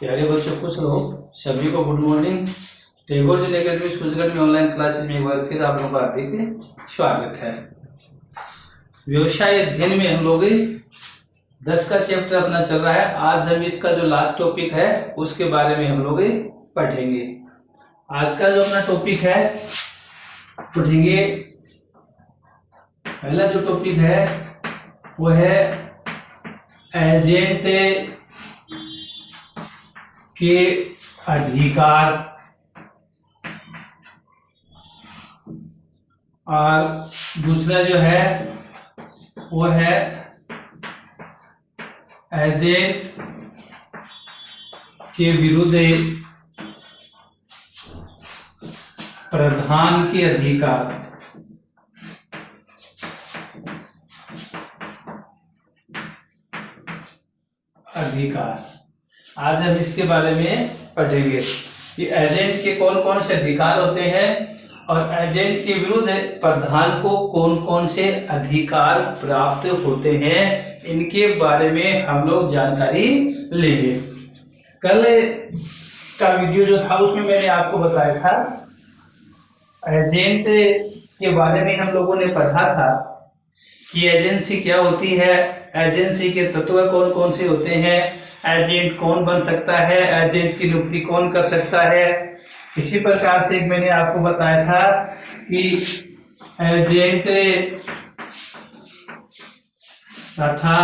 प्यारे बच्चों खुश रहो। सभी को good morning. Tagore ji academy school में ऑनलाइन क्लासेस में एक बार फिर आप लोगों का हार्दिक स्वागत है। व्यवसाय अध्ययन में हम लोग 10 का चैप्टर अपना चल रहा है। आज हम इसका जो लास्ट टॉपिक है उसके बारे में हम लोग पढ़ेंगे। आज का जो अपना टॉपिक है पढ़ेंगे। पहला जो टॉपिक है वो है एजेंट के अधिकार और दूसरा जो है वो है एजेंट के विरुद्ध प्रधान के अधिकार। आज हम इसके बारे में पढ़ेंगे कि एजेंट के कौन कौन से अधिकार होते हैं और एजेंट के विरुद्ध प्रधान को कौन कौन से अधिकार प्राप्त होते हैं। इनके बारे में हम लोग जानकारी लेंगे। कल का वीडियो जो था उसमें मैंने आपको बताया था एजेंट के बारे में। हम लोगों ने पढ़ा था कि एजेंसी क्या होती है, एजेंसी के तत्व कौन कौन से होते हैं, एजेंट कौन बन सकता है, एजेंट की नियुक्ति कौन कर सकता है। इसी प्रकार से मैंने आपको बताया था कि एजेंट तथा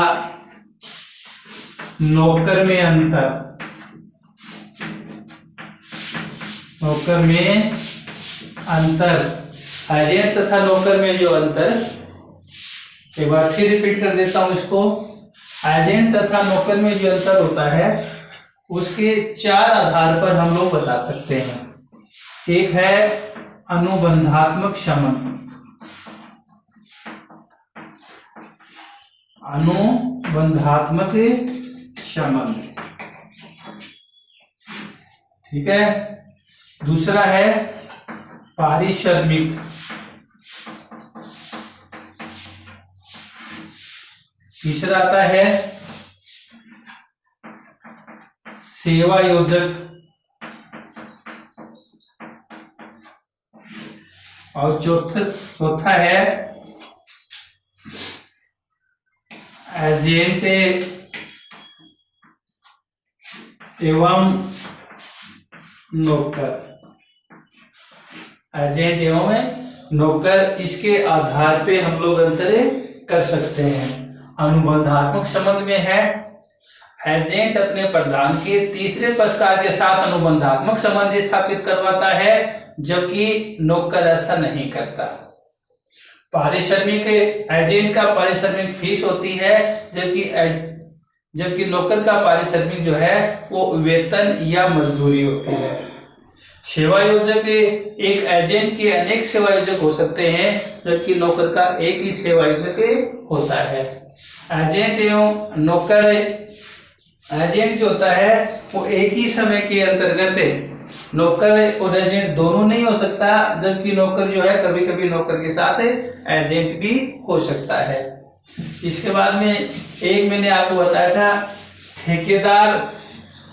नौकर में अंतर, नौकर में अंतर, एजेंट तथा नौकर में जो अंतर, एक बार फिर रिपीट कर देता हूं इसको। एजेंट तथा नौकर में जो अंतर होता है उसके 4 आधार पर हम लोग बता सकते हैं। एक है अनुबंधात्मक संबंध, अनुबंधात्मक संबंध, ठीक है। दूसरा है पारिश्रमिक, तीसरा आता है सेवा योजक और चौथा है एजेंट एवं नौकर, एजेंट एवं नौकर। इसके आधार पे हम लोग अंतर कर सकते हैं। अनुबंधात्मक संबंध में है एजेंट अपने प्रधान के तीसरे पक्षकार के साथ अनुबंधात्मक संबंध स्थापित करवाता है, जबकि नौकर ऐसा नहीं करता। पारिश्रमिक, एजेंट का पारिश्रमिक फीस होती है, जबकि नौकर का पारिश्रमिक जो है वो वेतन या मजदूरी होती है। सेवा योजक, एक एजेंट के अनेक सेवा योजक हो सकते हैं, जबकि नौकर का एक ही सेवा योजक होता है। एजेंट एवं नौकर, एजेंट जो होता है वो एक ही समय के अंतर्गत नौकर और एजेंट दोनों नहीं हो सकता, जबकि नौकर जो है कभी कभी नौकर के साथ एजेंट भी हो सकता है। इसके बाद में एक मैंने आपको बताया था ठेकेदार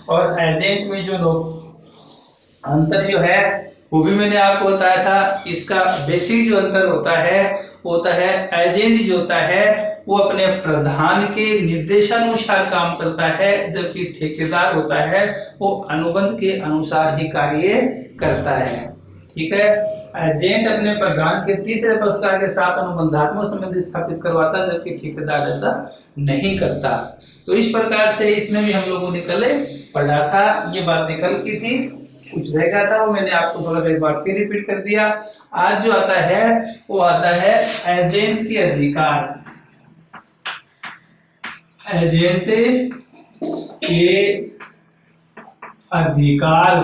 और एजेंट में जो अंतर जो है वो भी मैंने आपको बताया था। इसका बेसिक जो अंतर होता है वो होता है एजेंट जो होता है वो अपने प्रधान के निर्देशानुसार काम करता है, जबकि ठेकेदार होता है वो अनुबंध के अनुसार ही कार्य करता है, ठीक है। एजेंट अपने प्रधान के तीसरे पक्षकार के साथ अनुबंधात्मक संबंध स्थापित करवाता है, जबकि ठेकेदार ऐसा नहीं करता। तो इस प्रकार से इसमें भी हम लोगों ने कल पढ़ा था। ये बात निकल की थी, कुछ रह गया था वो मैंने आपको थोड़ा एक बार फिर रिपीट कर दिया। आज जो आता है वो आता है एजेंट के अधिकार। एजेंट के अधिकार,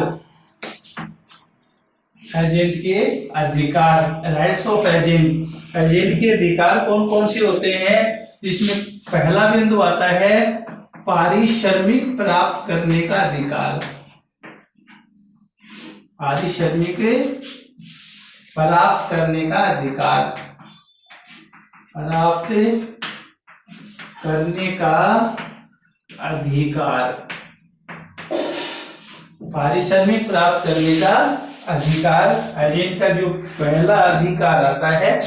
एजेंट के अधिकार, राइट्स ऑफ एजेंट। एजेंट के अधिकार कौन कौन से होते हैं? इसमें पहला बिंदु आता है पारिश्रमिक प्राप्त करने का अधिकार। पारिश्रमिक प्राप्त करने का अधिकार, प्राप्त करने का अधिकार। पारिश्रमिक प्राप्त करने का अधिकार। एजेंट का जो पहला अधिकार आता है,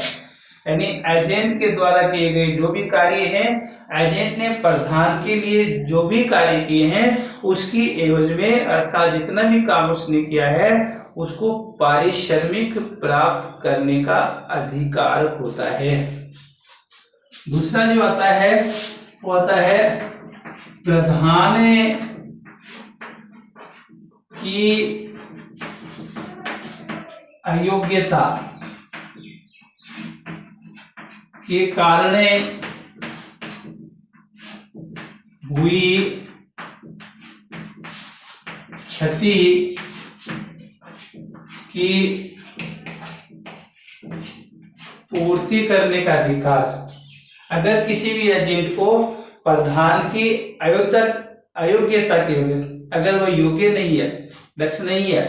यानी एजेंट के द्वारा किए गए जो भी कार्य हैं, एजेंट ने प्रधान के लिए जो भी कार्य किए हैं उसकी एवज में, अर्थात जितना भी काम उसने किया है उसको पारिश्रमिक प्राप्त करने का अधिकार होता है। दूसरा जो आता है वो आता है प्रधान की अयोग्यता के कारण हुई क्षति की पूर्ति करने का अधिकार। अगर किसी भी एजेंट को प्रधान की अयोग्यता की वजह से, अगर वह योग्य नहीं है, दक्ष नहीं है,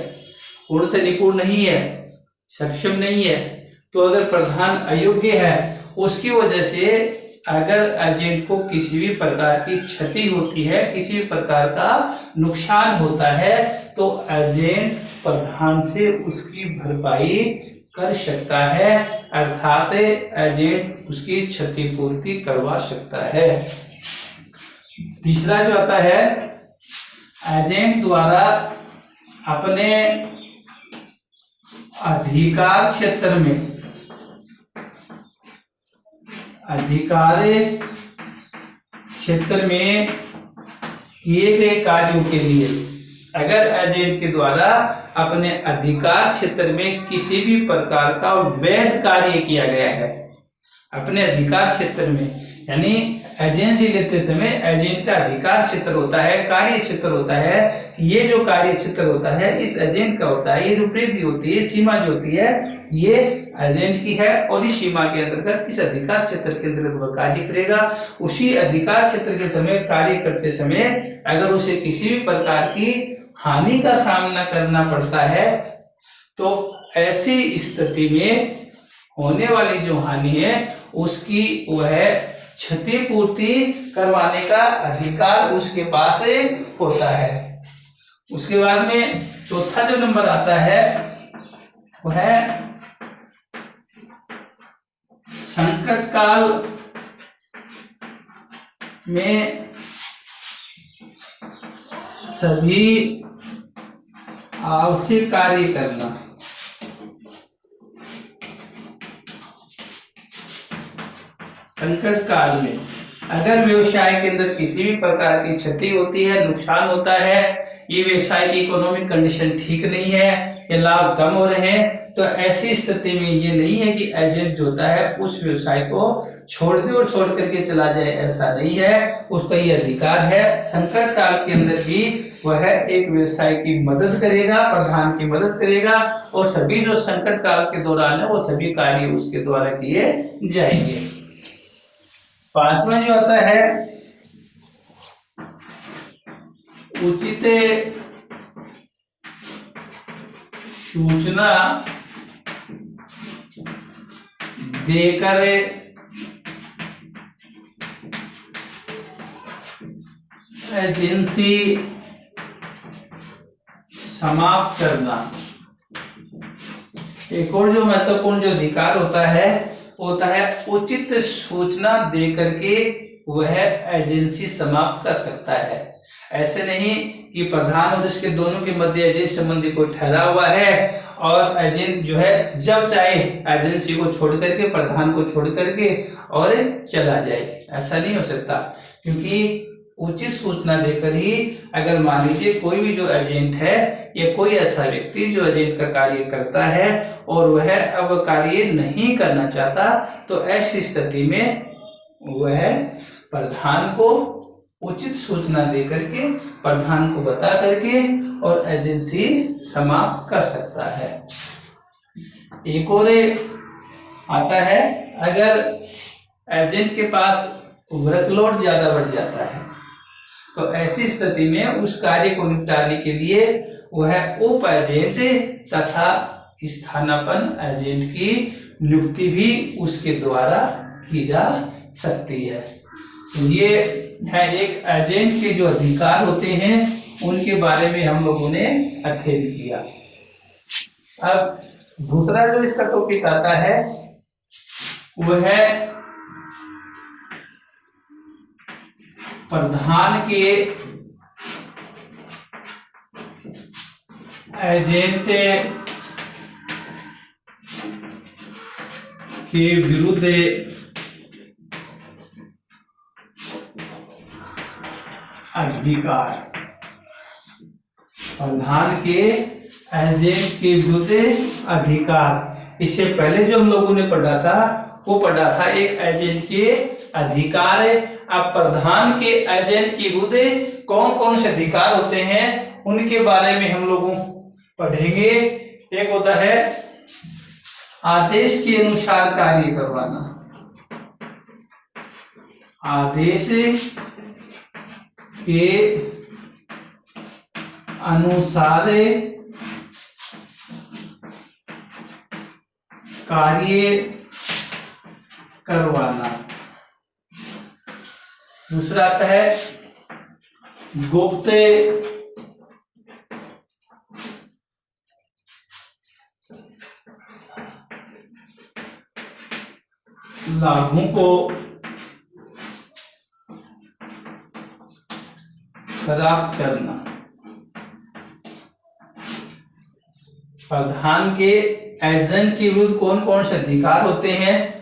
पूर्णतः निपुण नहीं है, सक्षम नहीं है, तो अगर प्रधान अयोग्य है उसकी वजह से अगर एजेंट को किसी भी प्रकार की क्षति होती है, किसी भी प्रकार का नुकसान होता है, तो एजेंट प्रधान से उसकी भरपाई कर सकता है, अर्थात एजेंट उसकी क्षतिपूर्ति करवा सकता है। तीसरा जो आता है, एजेंट द्वारा अपने अधिकार क्षेत्र में किए गए कार्यों के लिए, अगर एजेंट के द्वारा अपने अधिकार क्षेत्र में किसी भी प्रकार का वैध कार्य किया गया है, अपने अधिकार क्षेत्र में, यानी एजेंसी लेते समय एजेंट का अधिकार क्षेत्र होता है, कार्य क्षेत्र होता है, ये जो कार्य क्षेत्र होता है इस एजेंट का होता है, ये जो परिधि होती है, सीमा जो होती है, ये एजेंट की है, और इस सीमा के अंतर्गत, इस अधिकार क्षेत्र के अंतर्गत वह कार्य करेगा। उसी अधिकार क्षेत्र के समय कार्य करते समय अगर उसे किसी भी प्रकार की हानि का सामना करना पड़ता है, तो ऐसी स्थिति में होने वाली जो हानि है उसकी वह क्षतिपूर्ति करवाने का अधिकार उसके पास होता है। उसके बाद में चौथा जो नंबर आता है वह है संकट काल में सभी आवश्यक कार्य करना। संकट काल में अगर व्यवसाय के अंदर किसी भी प्रकार की क्षति होती है, नुकसान होता है, ये व्यवसाय की इकोनॉमिक कंडीशन ठीक नहीं है, ये लाभ कम हो रहे हैं, तो ऐसी स्थिति में ये नहीं है कि एजेंट जो होता है उस व्यवसाय को छोड़ दे और छोड़ करके चला जाए, ऐसा नहीं है, उसका ये अधिकार है। संकट काल के अंदर भी वह एक व्यवसाय की मदद करेगा, प्रधान की मदद करेगा, और सभी जो संकट काल के दौरान है वो सभी कार्य उसके द्वारा किए जाएंगे। पांचवा जो आता है उचित सूचना देकर एजेंसी समाप्त करना। एक और जो महत्वपूर्ण जो अधिकार होता है उचित सूचना देकर के वह एजेंसी समाप्त कर सकता है। ऐसे नहीं कि प्रधान और इसके दोनों के मध्य एजेंट संबंधी को ठहरा हुआ है और एजेंट जो है जब चाहे एजेंसी को छोड़ करके, प्रधान को छोड़ करके और चला जाए, ऐसा नहीं हो सकता। क्योंकि उचित सूचना देकर ही, अगर मान लीजिए कोई भी जो एजेंट है या कोई ऐसा व्यक्ति जो एजेंट का कार्य करता है और वह अब कार्य नहीं करना चाहता, तो ऐसी स्थिति में वह प्रधान को उचित सूचना देकर के, प्रधान को बता करके और एजेंसी समाप्त कर सकता है। एक और आता है, अगर एजेंट के पास वर्कलोड ज्यादा बढ़ जाता है तो ऐसी स्थिति में उस कार्य को निपटाने के लिए वह उप एजेंट तथा स्थानापन्न एजेंट की नियुक्ति भी उसके द्वारा की जा सकती है। तो ये है एक एजेंट के जो अधिकार होते हैं उनके बारे में हम लोगों ने अध्ययन किया। अब दूसरा जो इसका टॉपिक आता है वह है प्रधान के एजेंट के विरुद्ध अधिकार। प्रधान के एजेंट के विरुद्ध अधिकार, इससे पहले जो हम लोगों ने पढ़ा था वो पढ़ा था एक एजेंट के अधिकार। अब प्रधान के एजेंट के विरुद्ध कौन कौन से अधिकार होते हैं उनके बारे में हम लोग पढ़ेंगे। एक होता है आदेश के अनुसार कार्य करवाना। आदेश के अनुसार कार्य करवाना। दूसरा आता है गुप्त लाभों को प्राप्त करना। प्रधान के एजेंट के विरुद्ध कौन कौन से अधिकार होते हैं?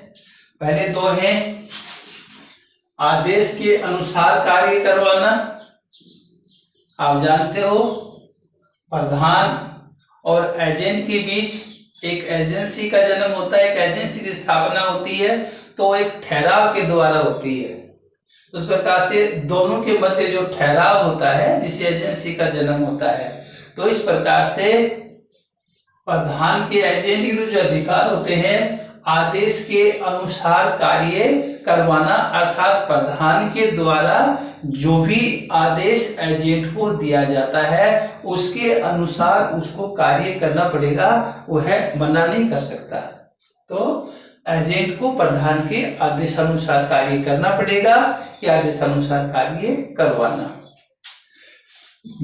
पहले दो हैं आदेश के अनुसार कार्य करवाना। आप जानते हो प्रधान और एजेंट के बीच एक एजेंसी का जन्म होता है, एक एजेंसी की स्थापना होती है, तो एक ठहराव के द्वारा होती है। उस प्रकार से दोनों के मध्य जो ठहराव होता है जिससे एजेंसी का जन्म होता है। तो इस प्रकार से प्रधान के एजेंट के जो अधिकार होते हैं आदेश के अनुसार कार्य करवाना, अर्थात प्रधान के द्वारा जो भी आदेश एजेंट को दिया जाता है उसके अनुसार उसको कार्य करना पड़ेगा, वह मना नहीं कर सकता। तो एजेंट को प्रधान के आदेशानुसार कार्य करना पड़ेगा या आदेशानुसार कार्य करवाना।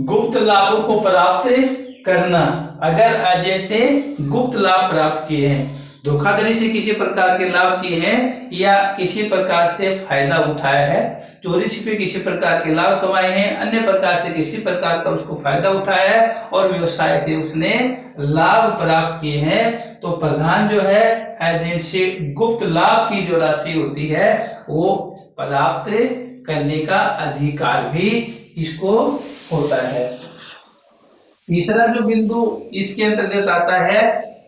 गुप्त लाभों को प्राप्त करना। अगर एजेंट ने गुप्त लाभ प्राप्त किए हैं, धोखाधड़ी से किसी प्रकार के लाभ किए हैं या किसी प्रकार से फायदा उठाया है, चोरी छिपे किसी प्रकार के लाभ कमाए हैं, अन्य प्रकार से किसी प्रकार का उसको फायदा उठाया है और व्यवसाय से उसने लाभ प्राप्त किए हैं, तो प्रधान जो है एजेंट से गुप्त लाभ की जो राशि होती है वो प्राप्त करने का अधिकार भी इसको होता है। तीसरा जो बिंदु इसके अंतर्गत आता है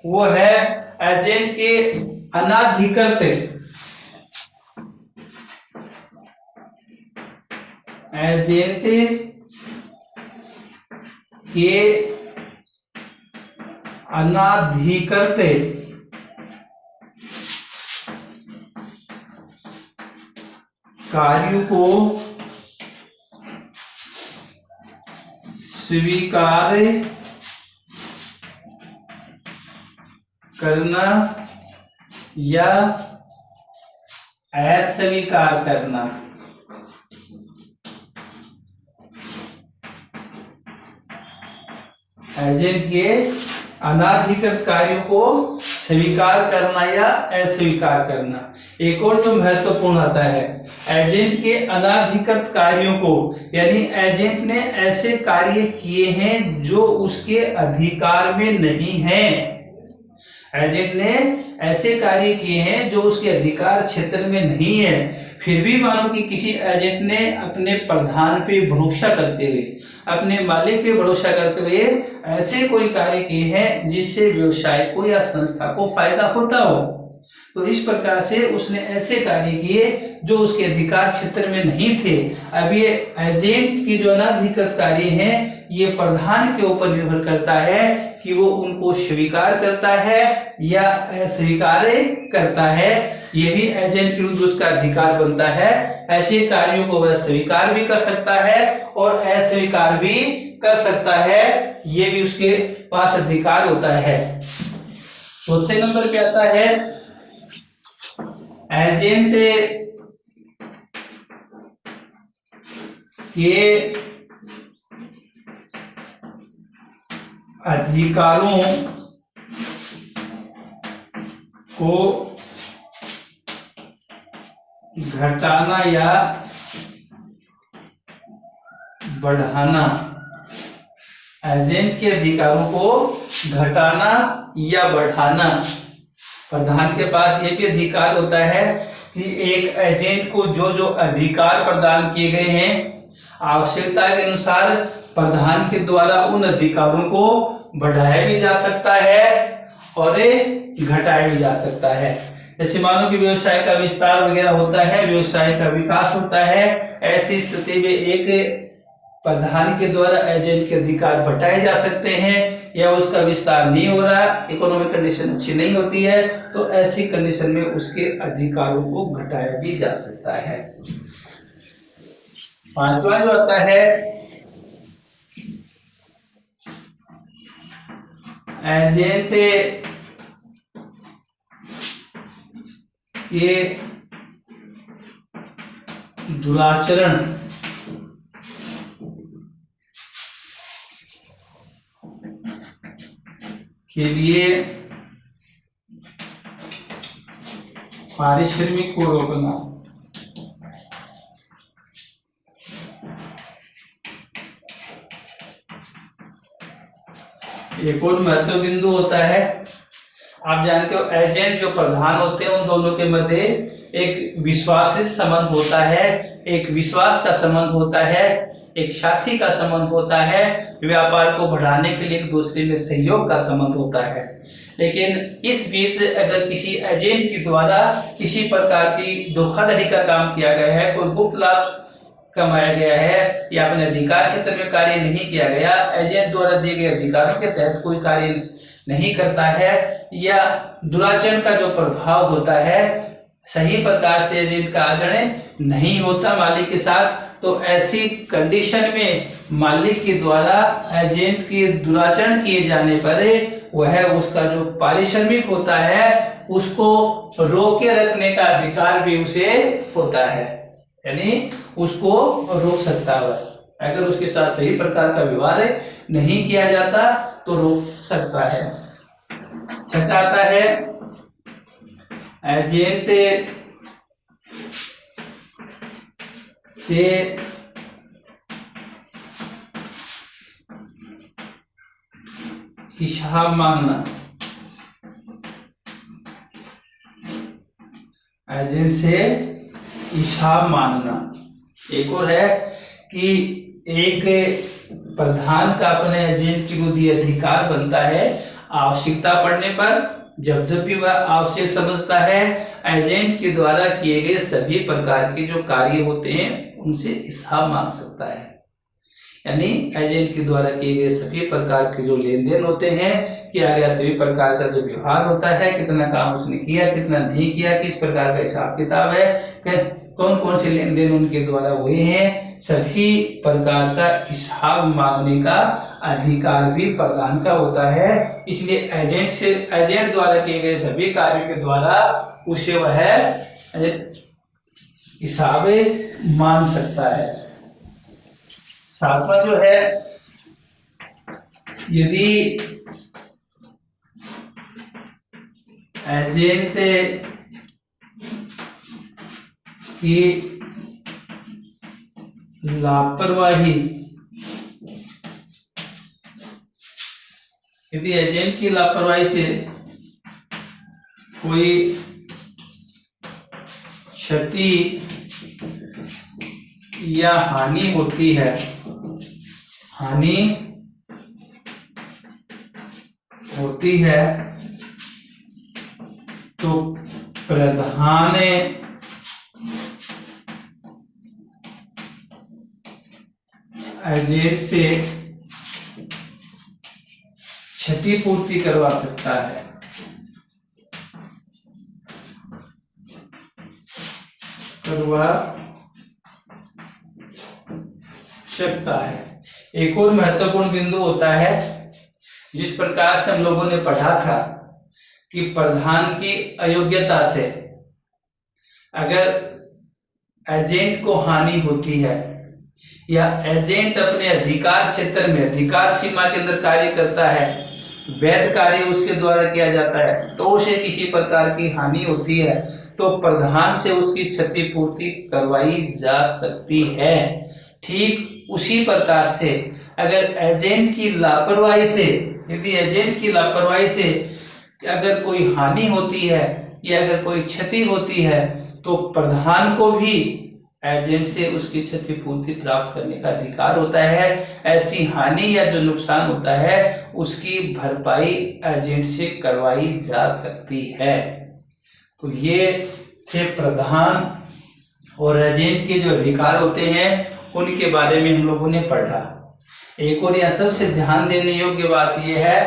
वो है एजेंट के अनाधिकृत एजेंट के अनाधिकृत कार्यों को स्वीकार करना या अस्वीकार करना। एजेंट के अनाधिकृत कार्यों को स्वीकार करना या अस्वीकार करना। एक और जो महत्वपूर्ण आता है एजेंट के अनाधिकृत कार्यों को, यानी एजेंट ने ऐसे कार्य किए हैं जो उसके अधिकार में नहीं है। एजेंट ने ऐसे कार्य किए हैं जो उसके अधिकार क्षेत्र में नहीं है, फिर भी मानो कि किसी एजेंट ने अपने प्रधान पे भरोसा करते हुए, अपने मालिक पे भरोसा करते हुए ऐसे कोई कार्य किए हैं जिससे व्यवसाय को या संस्था को फायदा होता हो, तो इस प्रकार से उसने ऐसे कार्य किए जो उसके अधिकार क्षेत्र में नहीं थे। अब ये एजेंट की जो अनाधिकृत कार्य हैं ये प्रधान के ऊपर निर्भर करता है कि वो उनको स्वीकार करता है या अस्वीकार करता है। ये भी एजेंट के विरुद्ध उसका अधिकार बनता है। ऐसे कार्यों को वह स्वीकार भी कर सकता है और अस्वीकार भी कर सकता है, ये भी उसके पास अधिकार होता है। चौथे नंबर पे आता है एजेंट के अधिकारों को घटाना या बढ़ाना, एजेंट के अधिकारों को घटाना या बढ़ाना। प्रधान के पास ये भी अधिकार होता है कि एक एजेंट को जो जो अधिकार प्रदान किए गए हैं, आवश्यकता के अनुसार प्रधान के द्वारा उन अधिकारों को बढ़ाया भी जा सकता है और घटाया भी जा सकता है। जैसे मानो कि व्यवसाय का विस्तार वगैरह होता है, व्यवसाय का विकास होता है, ऐसी स्थिति में एक प्रधान के द्वारा एजेंट के अधिकार बढ़ाए जा सकते हैं, या उसका विस्तार नहीं हो रहा, इकोनॉमिक कंडीशन अच्छी नहीं होती है, तो ऐसी कंडीशन में उसके अधिकारों को घटाया भी जा सकता है। पांचवा जो आता है एजेंट के दुराचरण के लिए पारिश्रमिक को रोकना। एक और महत्व बिंदु होता है, आप जानते हो एजेंट जो प्रधान होते हैं उन दोनों के मध्य एक विश्वासित संबंध होता है, एक विश्वास का संबंध होता है, एक साथी का संबंध होता है, व्यापार को बढ़ाने के लिए एक दूसरे में सहयोग का संबंध होता है। लेकिन इस बीच अगर किसी एजेंट के द्वारा किसी प्रकार की धोखाधड़ी का काम किया गया है, कोई गुप्त लाभ कमाया गया है, या अपने अधिकार क्षेत्र में कार्य नहीं किया गया, एजेंट द्वारा दिए गए अधिकारों के तहत कोई कार्य नहीं करता है, या दुराचरण का जो प्रभाव होता है, सही प्रकार से एजेंट का आचरण नहीं होता मालिक के साथ, तो ऐसी कंडीशन में मालिक के द्वारा एजेंट के दुराचरण किए जाने पर वह उसका जो पारिश्रमिक होता है उसको रोके रखने का अधिकार भी उसे होता है, यानी उसको रोक सकता है। अगर उसके साथ सही प्रकार का व्यवहार नहीं किया जाता तो रोक सकता है। छठा आता है एजेंट से हिसाब मांगना। एजेंट से हिसाब मांगना। एक और है कि एक प्रधान का अपने एजेंट के प्रति अधिकार बनता है, आवश्यकता पड़ने पर जब जब भी वह आवश्यक समझता है एजेंट के द्वारा किए गए सभी प्रकार के जो कार्य होते हैं उनसे हिसाब मांग सकता है। यानी एजेंट के द्वारा किए गए सभी प्रकार के जो लेन देन होते हैं, किया गया सभी प्रकार का जो व्यवहार होता है, कितना काम उसने किया, कितना नहीं किया, किस प्रकार का हिसाब किताब है, कौन कौन से लेन देन उनके द्वारा हुए हैं, सभी प्रकार का हिसाब मांगने का अधिकार भी प्रधान का होता है। इसलिए एजेंट द्वारा किए गए सभी कार्यों के द्वारा उसे वह हिसाब मांग सकता है। सातवां जो है, यदि एजेंट की लापरवाही, यदि एजेंट की लापरवाही से कोई क्षति या हानि होती है, तो प्रधान एजेंट से क्षतिपूर्ति करवा सकता है। एक और महत्वपूर्ण बिंदु होता है, जिस प्रकार से हम लोगों ने पढ़ा था कि प्रधान की अयोग्यता से अगर एजेंट को हानि होती है या एजेंट अपने अधिकार क्षेत्र में अधिकार सीमा के अंदर कार्य करता है, वैध कार्य उसके द्वारा किया जाता है, तो उसे किसी प्रकार की हानि होती है तो प्रधान से उसकी क्षतिपूर्ति करवाई जा सकती है। ठीक उसी प्रकार से अगर एजेंट की लापरवाही से, यदि एजेंट की लापरवाही से अगर कोई हानि होती है या अगर कोई क्षति होती है तो प्रधान को भी एजेंट से उसकी क्षतिपूर्ति प्राप्त करने का अधिकार होता है। ऐसी हानि या जो नुकसान होता है उसकी भरपाई एजेंट से करवाई जा सकती है। तो ये थे प्रधान और एजेंट के जो अधिकार होते हैं उनके बारे में हम लोगों ने पढ़ा। एक और यह सबसे ध्यान देने योग्य बात यह है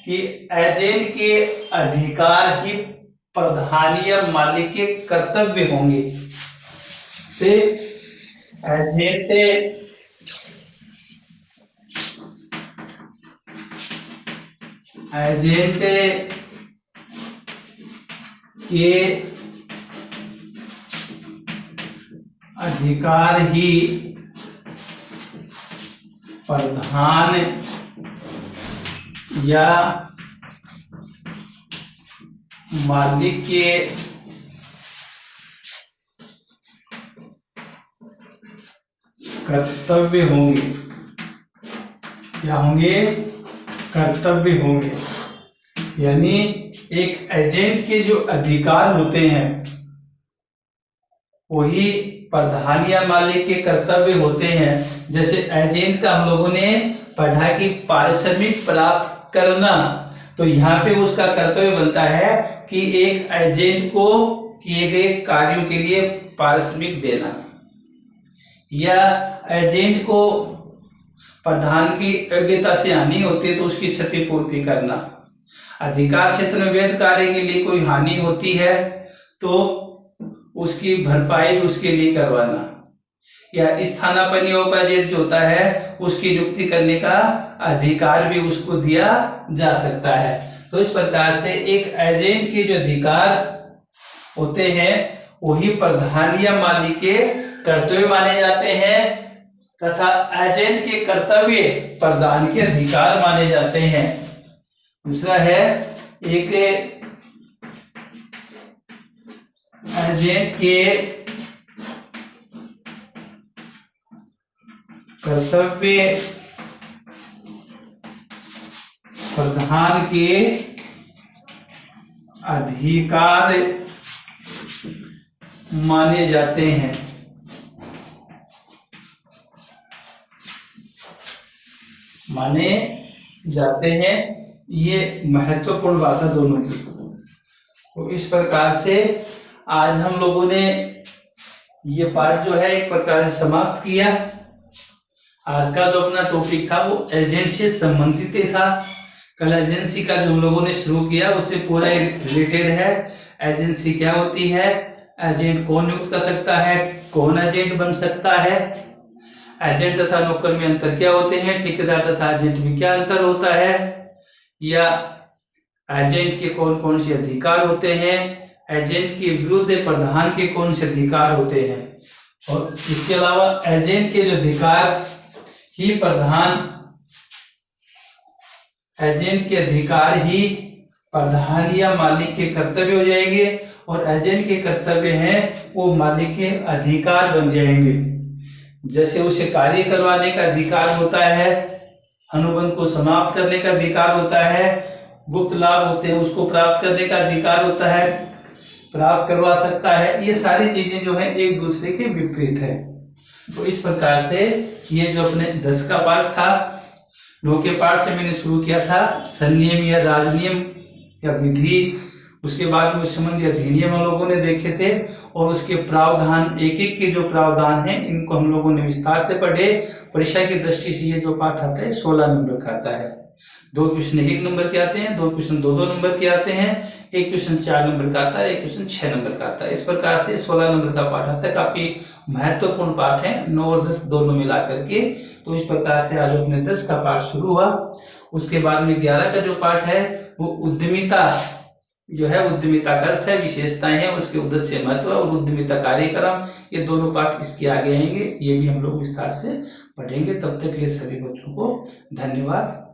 कि एजेंट के अधिकार ही प्रधान या मालिक के कर्तव्य होंगे। एजेंट के अधिकार ही प्रधान या मालिक के कर्तव्य होंगे। क्या होंगे? कर्तव्य होंगे। यानी एक एजेंट के जो अधिकार होते हैं वही प्रधान या मालिक के कर्तव्य होते हैं। जैसे एजेंट का हम लोगों ने पढ़ा कि पारिश्रमिक प्राप्त करना, तो यहाँ पे उसका कर्तव्य बनता है कि एक एजेंट को किए गए कार्यों के लिए पारिश्रमिक देना, या एजेंट को प्रधान की योग्यता से हानि होती है तो उसकी क्षतिपूर्ति करना, अधिकार क्षेत्र में वैध कार्य के लिए कोई हानि होती है तो उसकी भरपाई भी उसके लिए करवाना, या स्थानापन्न उपाध्यक्ष जो होता है उसकी नियुक्ति करने का अधिकार भी उसको दिया जा सकता है। तो इस प्रकार से एक एजेंट के जो अधिकार होते हैं वही प्रधान या मालिक के कर्तव्य माने जाते हैं तथा एजेंट के कर्तव्य प्रधान के अधिकार माने जाते हैं। दूसरा है एक एजेंट के कर्तव्य प्रधान के अधिकार माने जाते हैं। माने जाते हैं, ये महत्वपूर्ण बात है दोनों की। तो इस प्रकार से आज हम लोगों ने ये पाठ जो है एक प्रकार से समाप्त किया। आज का जो अपना टॉपिक था वो एजेंट से संबंधित था। कल एजेंसी का जो हम लोगों ने शुरू किया उससे पूरा रिलेटेड है। एजेंसी क्या होती है, एजेंट कौन नियुक्त कर सकता है, कौन एजेंट बन सकता है, एजेंट तथा नौकर में अंतर क्या होते हैं, ठेकेदार तथा एजेंट में क्या अंतर होता है, या एजेंट के कौन कौन से अधिकार होते हैं, एजेंट के विरुद्ध प्रधान के कौन से अधिकार होते हैं, और इसके अलावा एजेंट के जो अधिकार ही प्रधान, एजेंट के अधिकार ही प्रधान या मालिक के कर्तव्य हो जाएंगे और एजेंट के कर्तव्य हैं वो मालिक के अधिकार बन जाएंगे। जैसे उसे कार्य करवाने का अधिकार होता है, अनुबंध को समाप्त करने का अधिकार होता है, गुप्त लाभ होते हैं उसको प्राप्त करने का अधिकार होता है, प्राप्त करवा सकता है। ये सारी चीजें जो है एक दूसरे के विपरीत है। तो इस प्रकार से ये जो अपने 10 का पाठ था, 9 के पाठ से मैंने शुरू किया था संनियम या राजनियम या विधि, उसके बाद में उस संबंधी अधिनियम हम लोगों ने देखे थे और उसके प्रावधान, एक एक के जो प्रावधान हैं इनको हम लोगों ने विस्तार से पढ़े। परीक्षा की दृष्टि से ये जो पाठ आता है 16 नंबर का आता है। 2 क्वेश्चन 1 नंबर के आते हैं, 2 क्वेश्चन 2-2 नंबर के आते हैं, 1 क्वेश्चन 4 नंबर का आता है, 1 क्वेश्चन 6 नंबर का आता है। इस प्रकार से 16 नंबर का पाठ आता है। काफी महत्वपूर्ण पाठ है, 9 और 10 दोनों मिला करके। तो इस प्रकार से आज अपने 10 का पाठ शुरू हुआ। उसके बाद में 11 का जो पाठ है वो उद्यमिता जो है उद्यमिता का अर्थ है, विशेषताएं हैं, उसके उद्देश्य, महत्व और उद्यमिता कार्यक्रम, ये दोनों पाठ इसके आगे आएंगे, ये भी हम लोग विस्तार से पढ़ेंगे। तब तक के लिए सभी बच्चों को धन्यवाद।